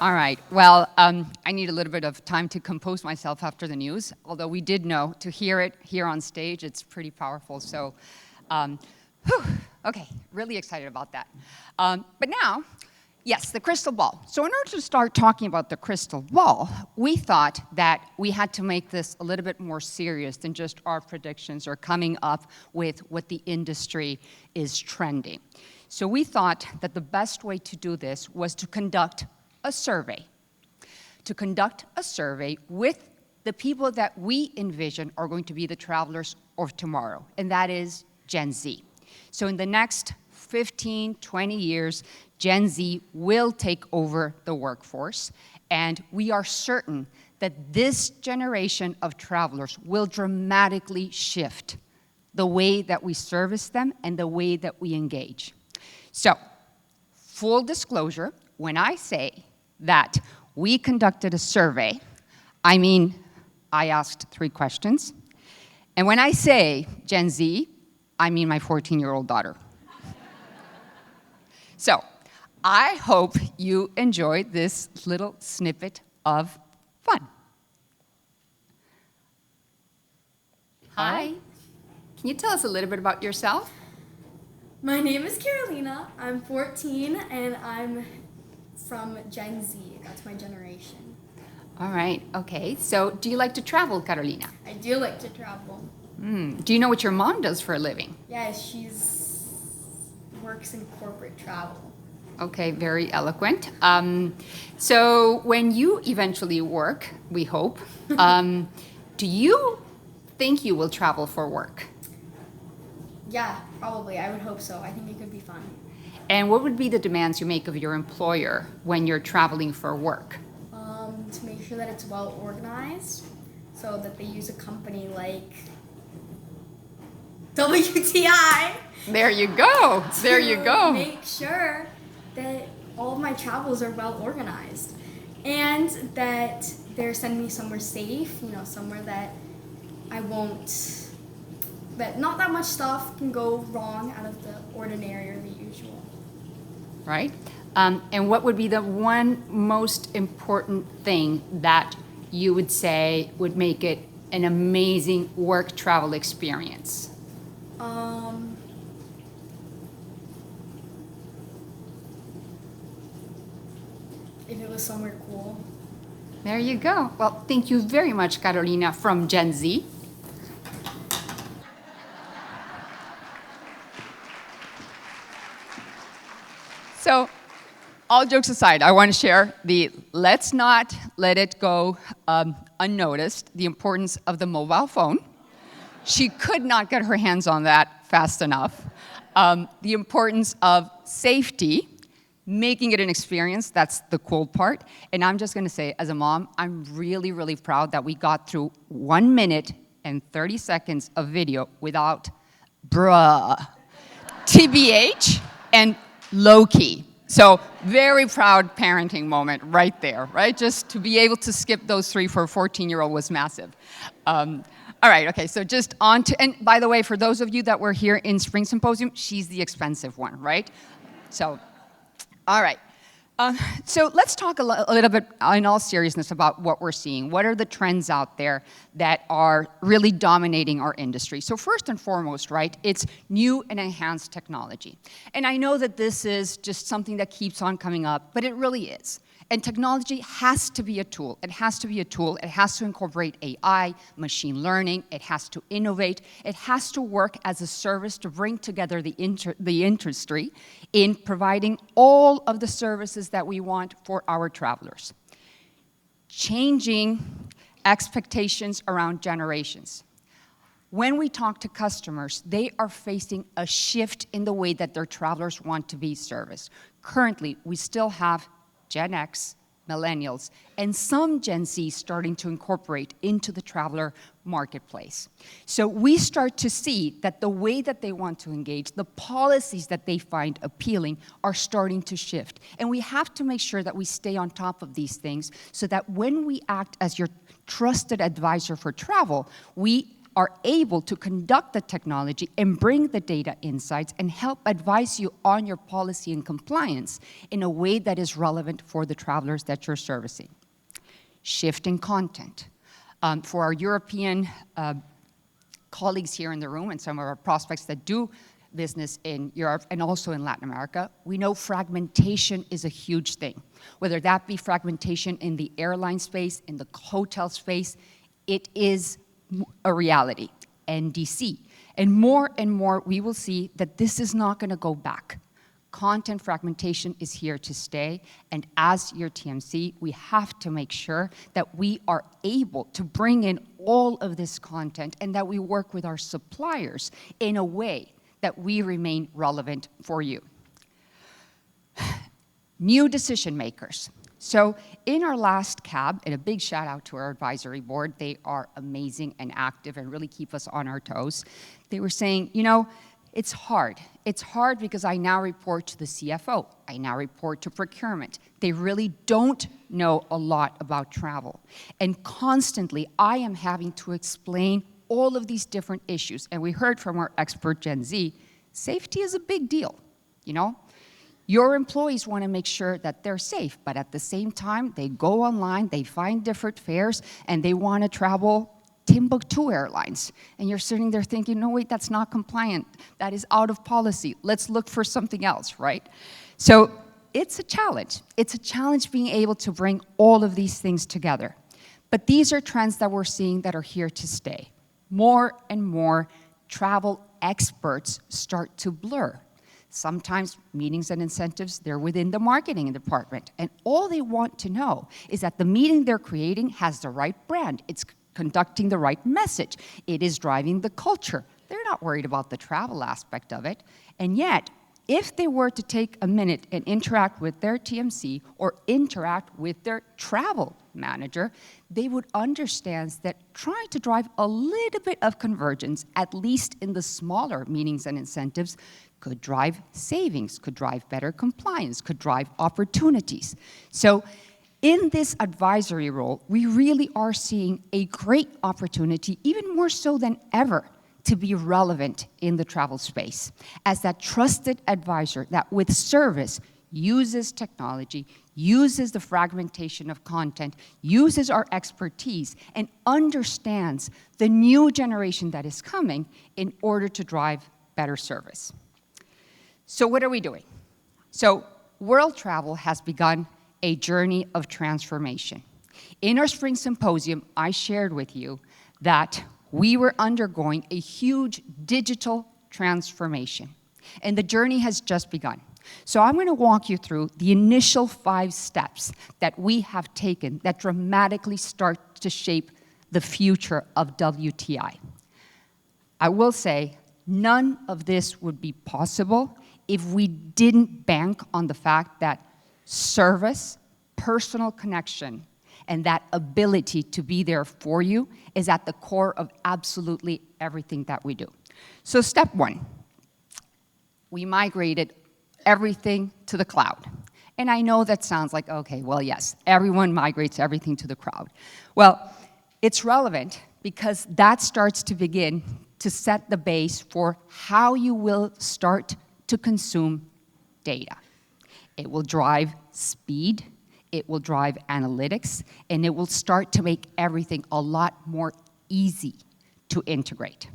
All right. Well, I need a little bit of time to compose myself after the news, although we did know to hear it here on stage, it's pretty powerful. So, um, whew, okay, really excited about that. But now, yes, the crystal ball. So in order to start talking about the crystal ball, we thought that we had to make this a little bit more serious than just our predictions or coming up with what the industry is trending. So we thought that the best way to do this was to conduct a survey. To conduct a survey with the people that we envision are going to be the travelers of tomorrow, and that is Gen Z. So in the next 15, 20 years, Gen Z will take over the workforce, and we are certain that this generation of travelers will dramatically shift the way that we service them and the way that we engage. So, full disclosure, when I say that we conducted a survey, I mean, I asked 3 questions. And when I say Gen Z, I mean my 14-year-old daughter. So, I hope you enjoyed this little snippet of fun. Hi. Can you tell us a little bit about yourself? My name is Carolina. I'm 14 and I'm from Gen Z. That's my generation. All right, okay. So do you like to travel, Carolina? I do like to travel. Do you know what your mom does for a living? Yeah, she's works in corporate travel. Okay, very eloquent. So when you eventually work, we hope, do you think you will travel for work? Yeah, probably. I would hope so. I think it could be fun. And what would be the demands you make of your employer when you're traveling for work? To make sure that it's well organized, so that they use a company like WTI. There you go. There you go. Make sure that all of my travels are well organized, and that they're sending me somewhere safe. Somewhere that I won't. That not that much stuff can go wrong out of the ordinary or the usual. Right? And what would be the one most important thing that you would say would make it an amazing work travel experience? If it was somewhere cool. There you go. Well, thank you very much, Carolina from Gen Z. So, all jokes aside, I want to share let's not let it go unnoticed, the importance of the mobile phone. She could not get her hands on that fast enough. The importance of safety, making it an experience, that's the cool part. And I'm just going to say, as a mom, I'm really, really proud that we got through 1 minute and 30 seconds of video without bruh, TBH, and low-key. So very proud parenting moment right there, right? Just to be able to skip those 3 for a 14-year-old was massive. All right, okay, so just on to, and by the way, for those of you that were here in Spring Symposium, she's the expensive one, right? So, all right. So let's talk a little bit in all seriousness about what we're seeing. What are the trends out there that are really dominating our industry? So first and foremost, right, it's new and enhanced technology. And I know that this is just something that keeps on coming up, but it really is. And technology has to be a tool. It has to be a tool. It has to incorporate AI, machine learning. It has to innovate. It has to work as a service to bring together the industry in providing all of the services that we want for our travelers. Changing expectations around generations. When we talk to customers, they are facing a shift in the way that their travelers want to be serviced. Currently, we still have Gen X, millennials, and some Gen Z starting to incorporate into the traveler marketplace. So we start to see that the way that they want to engage, the policies that they find appealing are starting to shift. And we have to make sure that we stay on top of these things so that when we act as your trusted advisor for travel, we are able to conduct the technology and bring the data insights and help advise you on your policy and compliance in a way that is relevant for the travelers that you're servicing. Shifting content. For our European colleagues here in the room and some of our prospects that do business in Europe and also in Latin America, we know fragmentation is a huge thing. Whether that be fragmentation in the airline space, in the hotel space, it is a reality, NDC. And more we will see that this is not going to go back. Content fragmentation is here to stay, and as your TMC, we have to make sure that we are able to bring in all of this content and that we work with our suppliers in a way that we remain relevant for you. New decision makers. So in our last CAB, and a big shout out to our advisory board, they are amazing and active and really keep us on our toes. They were saying, you know, it's hard. It's hard because I now report to the CFO. I now report to procurement. They really don't know a lot about travel. And constantly, I am having to explain all of these different issues. And we heard from our expert, Gen Z, safety is a big deal, you know? Your employees want to make sure that they're safe, but at the same time, they go online, they find different fares, and they want to travel Timbuktu Airlines. And you're sitting there thinking, no, wait, that's not compliant. That is out of policy. Let's look for something else, right? So it's a challenge. It's a challenge being able to bring all of these things together. But these are trends that we're seeing that are here to stay. More and more travel experts start to blur. Sometimes meetings and incentives, they're within the marketing department. And all they want to know is that the meeting they're creating has the right brand. It's conducting the right message. It is driving the culture. They're not worried about the travel aspect of it. And yet, if they were to take a minute and interact with their TMC or interact with their travel manager, they would understand that trying to drive a little bit of convergence, at least in the smaller meetings and incentives, could drive savings, could drive better compliance, could drive opportunities. So in this advisory role, we really are seeing a great opportunity, even more so than ever, to be relevant in the travel space as that trusted advisor that with service uses technology, uses the fragmentation of content, uses our expertise, and understands the new generation that is coming in order to drive better service. So what are we doing? So world travel has begun a journey of transformation. In our spring symposium, I shared with you that we were undergoing a huge digital transformation, and the journey has just begun. So I'm going to walk you through the initial 5 steps that we have taken that dramatically start to shape the future of WTI. I will say, none of this would be possible if we didn't bank on the fact that service, personal connection, and that ability to be there for you is at the core of absolutely everything that we do. So step 1, we migrated everything to the cloud. And I know that sounds like, okay, well, yes, everyone migrates everything to the cloud. Well, it's relevant because that starts to begin to set the base for how you will start to consume data. It will drive speed, it will drive analytics, and it will start to make everything a lot more easy to integrate.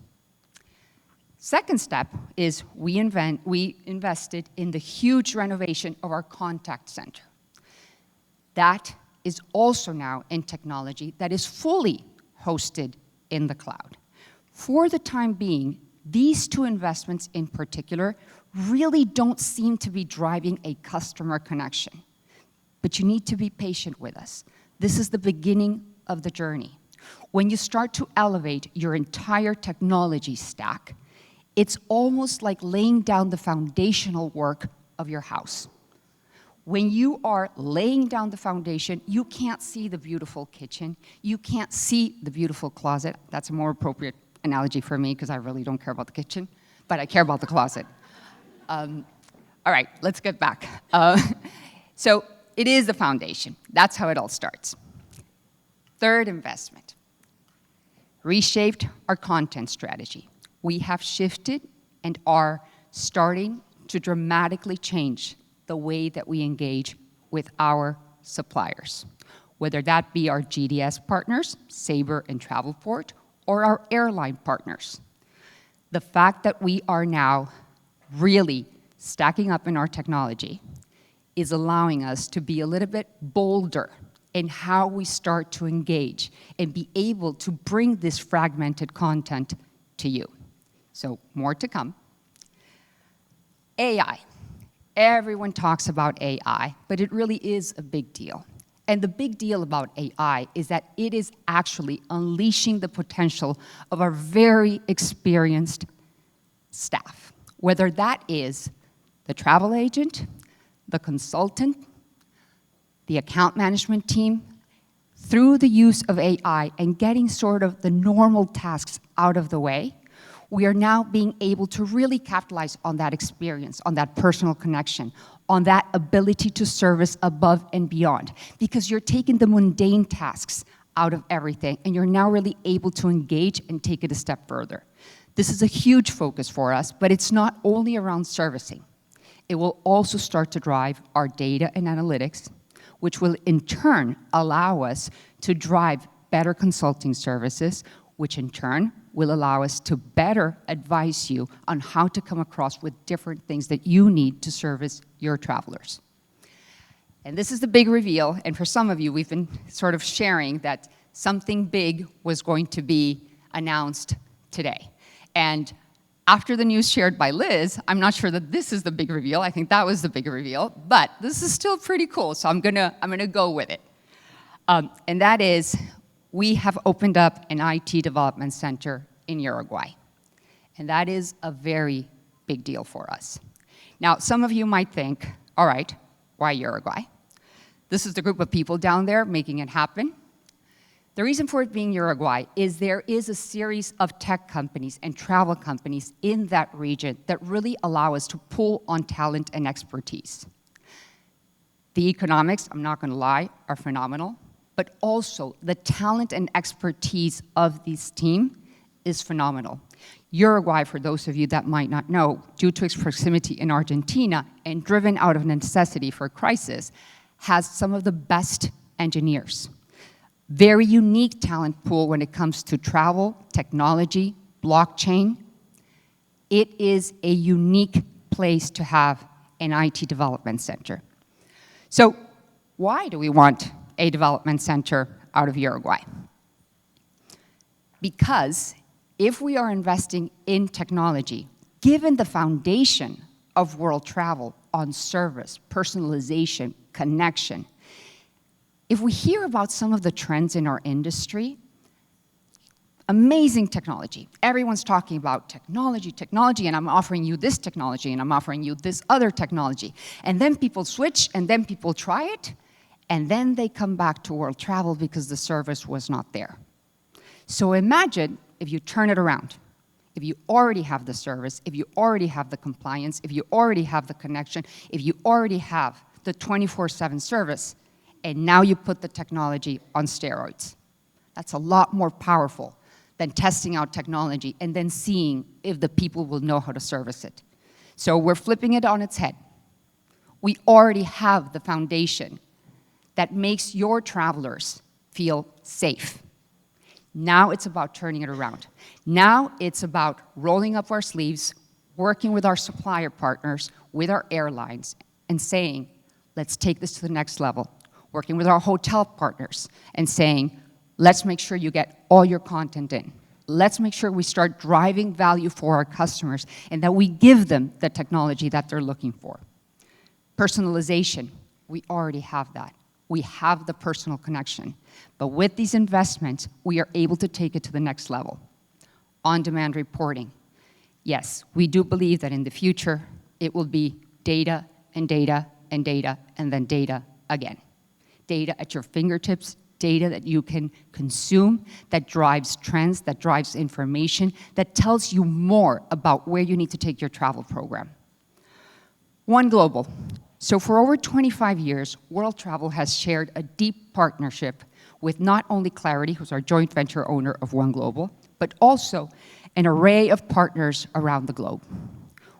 Second step is we invested in the huge renovation of our contact center. That is also now in technology that is fully hosted in the cloud. For the time being, these 2 investments in particular really don't seem to be driving a customer connection. But you need to be patient with us. This is the beginning of the journey. When you start to elevate your entire technology stack, it's almost like laying down the foundational work of your house. When you are laying down the foundation, you can't see the beautiful kitchen. You can't see the beautiful closet. That's a more appropriate analogy for me because I really don't care about the kitchen, but I care about the closet. All right, let's get back. So it is the foundation. That's how it all starts. Third investment, reshaped our content strategy. We have shifted and are starting to dramatically change the way that we engage with our suppliers, whether that be our GDS partners, Sabre and Travelport, or our airline partners. The fact that we are now really stacking up in our technology is allowing us to be a little bit bolder in how we start to engage and be able to bring this fragmented content to you. So more to come. AI. Everyone talks about AI, but it really is a big deal. And the big deal about AI is that it is actually unleashing the potential of our very experienced staff, whether that is the travel agent, the consultant, the account management team. Through the use of AI and getting sort of the normal tasks out of the way, we are now being able to really capitalize on that experience, on that personal connection, on that ability to service above and beyond, because you're taking the mundane tasks out of everything, and you're now really able to engage and take it a step further. This is a huge focus for us, but it's not only around servicing. It will also start to drive our data and analytics, which will in turn allow us to drive better consulting services, which in turn will allow us to better advise you on how to come across with different things that you need to service your travelers. And this is the big reveal, and for some of you, we've been sort of sharing that something big was going to be announced today. And after the news shared by Liz, I'm not sure that this is the big reveal. I think that was the big reveal, but this is still pretty cool, so I'm gonna go with it. And that is, we have opened up an IT development center in Uruguay. And that is a very big deal for us. Now, some of you might think, all right, why Uruguay? This is the group of people down there making it happen. The reason for it being Uruguay is there is a series of tech companies and travel companies in that region that really allow us to pull on talent and expertise. The economics, I'm not gonna lie, are phenomenal, but also the talent and expertise of this team is phenomenal. Uruguay, for those of you that might not know, due to its proximity in Argentina and driven out of necessity for crisis, has some of the best engineers. Very unique talent pool when it comes to travel, technology, blockchain. It is a unique place to have an IT development center. So why do we want a development center out of Uruguay? Because if we are investing in technology, given the foundation of world travel on service, personalization, connection, if we hear about some of the trends in our industry, amazing technology. Everyone's talking about technology, technology, and I'm offering you this technology, and I'm offering you this other technology. And then people switch, and then people try it, and then they come back to world travel because the service was not there. So imagine if you turn it around. If you already have the service, if you already have the compliance, if you already have the connection, if you already have the 24/7 service, and now you put the technology on steroids. That's a lot more powerful than testing out technology and then seeing if the people will know how to service it. So we're flipping it on its head. We already have the foundation that makes your travelers feel safe. Now it's about turning it around. Now it's about rolling up our sleeves, working with our supplier partners, with our airlines, and saying, let's take this to the next level. Working with our hotel partners and saying, let's make sure you get all your content in. Let's make sure we start driving value for our customers and that we give them the technology that they're looking for. Personalization, we already have that. We have the personal connection. But with these investments, we are able to take it to the next level. On-demand reporting. Yes, we do believe that in the future, it will be data and data and data and then data again. Data at your fingertips, data that you can consume, that drives trends, that drives information, that tells you more about where you need to take your travel program. One Global. So for over 25 years, World Travel has shared a deep partnership with not only Clarity, who's our joint venture owner of One Global, but also an array of partners around the globe.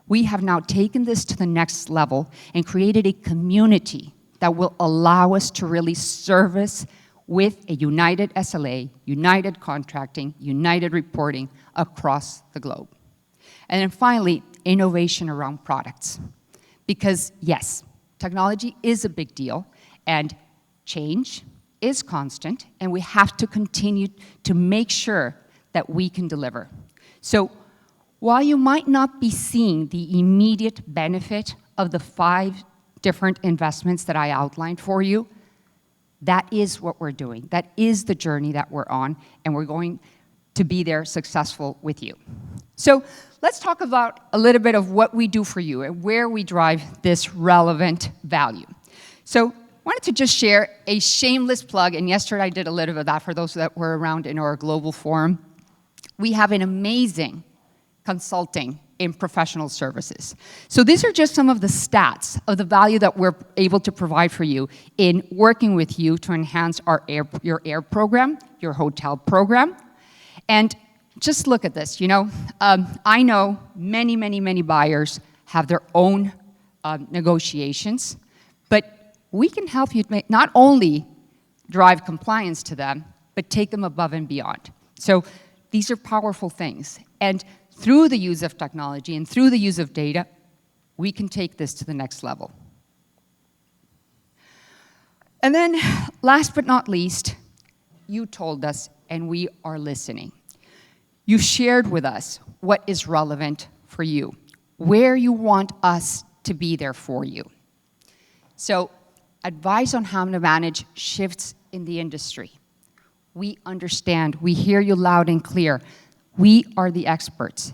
We have now taken this to the next level and created a community that will allow us to really service with a united SLA, united contracting, united reporting across the globe. And then finally, innovation around products. Because yes, technology is a big deal, and change is constant, and we have to continue to make sure that we can deliver. So while you might not be seeing the immediate benefit of the 5 different investments that I outlined for you, that is what we're doing. That is the journey that we're on, and we're going to be there successful with you. So let's talk about a little bit of what we do for you and where we drive this relevant value. So I wanted to just share a shameless plug, and yesterday I did a little bit of that for those that were around in our global forum. We have an amazing consulting in professional services. So these are just some of the stats of the value that we're able to provide for you in working with you to enhance your air program, your hotel program. And just look at this, I know many buyers have their own negotiations, but we can help you not only drive compliance to them, but take them above and beyond. So these are powerful things. And through the use of technology and through the use of data, we can take this to the next level. And then, last but not least, you told us, and we are listening. You shared with us what is relevant for you, where you want us to be there for you. So, advice on how to manage shifts in the industry. We understand, we hear you loud and clear. We are the experts.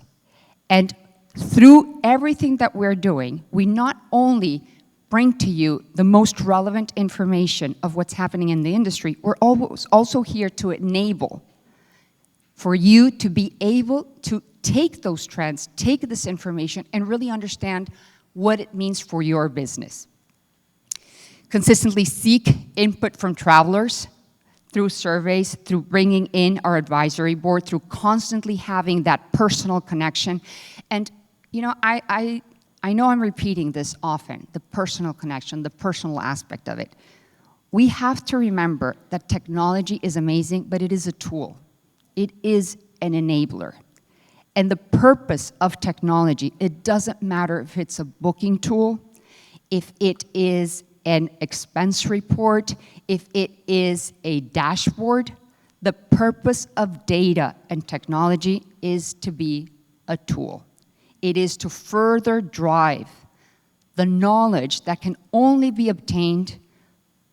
And through everything that we're doing, we not only bring to you the most relevant information of what's happening in the industry, we're also here to enable for you to be able to take those trends, take this information, and really understand what it means for your business. Consistently seek input from travelers, through surveys, through bringing in our advisory board, through constantly having that personal connection. And, I know I'm repeating this often, the personal connection, the personal aspect of it. We have to remember that technology is amazing, but it is a tool. It is an enabler. And the purpose of technology, it doesn't matter if it's a booking tool, if it is an expense report, if it is a dashboard, the purpose of data and technology is to be a tool. It is to further drive the knowledge that can only be obtained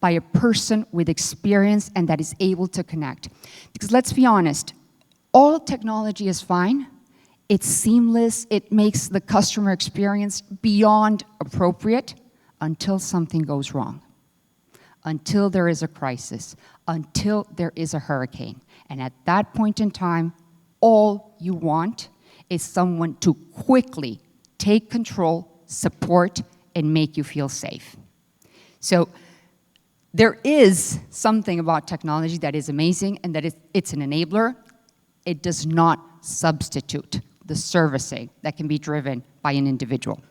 by a person with experience and that is able to connect. Because let's be honest, all technology is fine. It's seamless. It makes the customer experience beyond appropriate, until something goes wrong, until there is a crisis, until there is a hurricane. And at that point in time, all you want is someone to quickly take control, support, and make you feel safe. So there is something about technology that is amazing and that it's an enabler. It does not substitute the servicing that can be driven by an individual.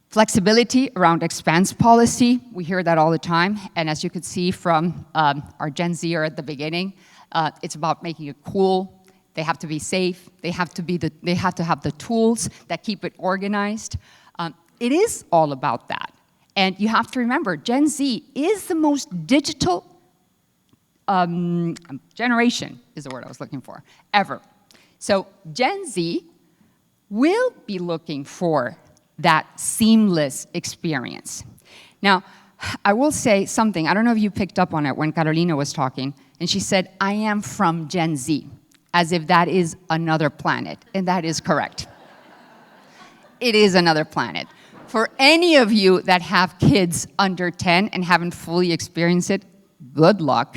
Flexibility around expense policy, we hear that all the time, and as you could see from our Gen Zer at the beginning, it's about making it cool. They have to be safe. They have to have the tools that keep it organized. It is all about that, and you have to remember, Gen Z is the most digital generation, is the word I was looking for, ever. So Gen Z will be looking for that seamless experience. Now, I will say something. I don't know if you picked up on it when Carolina was talking, and she said, I am from Gen Z, as if that is another planet, and that is correct. It is another planet. For any of you that have kids under 10 and haven't fully experienced it, good luck.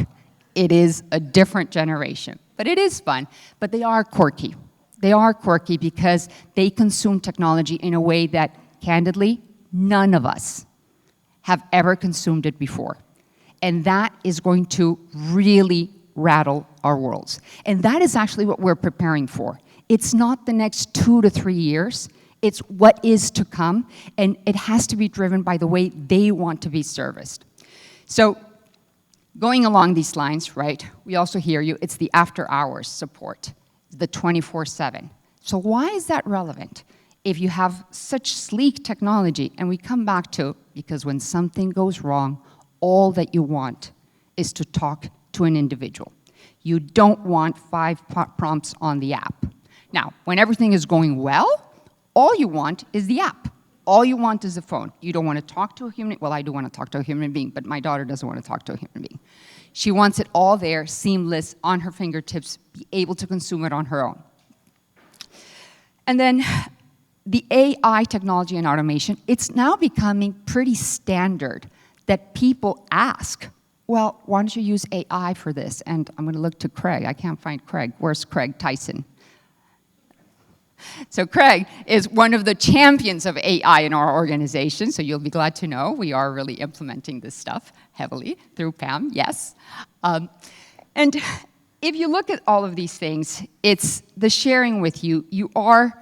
It is a different generation, but it is fun, but they are quirky. They are quirky because they consume technology in a way that, candidly, none of us have ever consumed it before. And that is going to really rattle our worlds. And that is actually what we're preparing for. It's not the next 2 to 3 years. It's what is to come, and it has to be driven by the way they want to be serviced. So going along these lines, right, we also hear you, it's the after-hours support, the 24/7. So why is that relevant? If you have such sleek technology, and we come back to, because when something goes wrong, all that you want is to talk to an individual. You don't want 5 prompts on the app. Now, when everything is going well, all you want is the app. All you want is a phone. You don't want to talk to a human, well, I do want to talk to a human being, but my daughter doesn't want to talk to a human being. She wants it all there, seamless, on her fingertips, be able to consume it on her own. And then the AI technology and automation, it's now becoming pretty standard that people ask, well, why don't you use AI for this? And I'm going to look to Craig. I can't find Craig. Where's Craig Tyson? So Craig is one of the champions of AI in our organization, so you'll be glad to know we are really implementing this stuff heavily through Pam, yes. And if you look at all of these things, it's the sharing with you. You are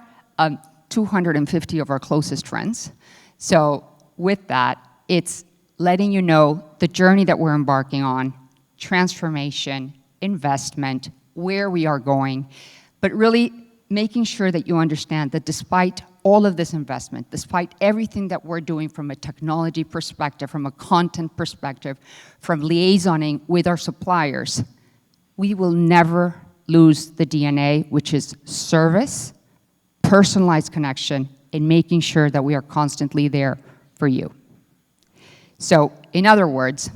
250 of our closest friends. So with that, it's letting you know the journey that we're embarking on, transformation, investment, where we are going, but really making sure that you understand that despite all of this investment, despite everything that we're doing from a technology perspective, from a content perspective, from liaisoning with our suppliers, we will never lose the DNA, which is service, personalized connection, and making sure that we are constantly there for you. So, in other words,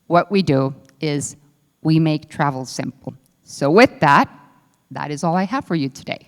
what we do is we make travel simple. So with that, that is all I have for you today.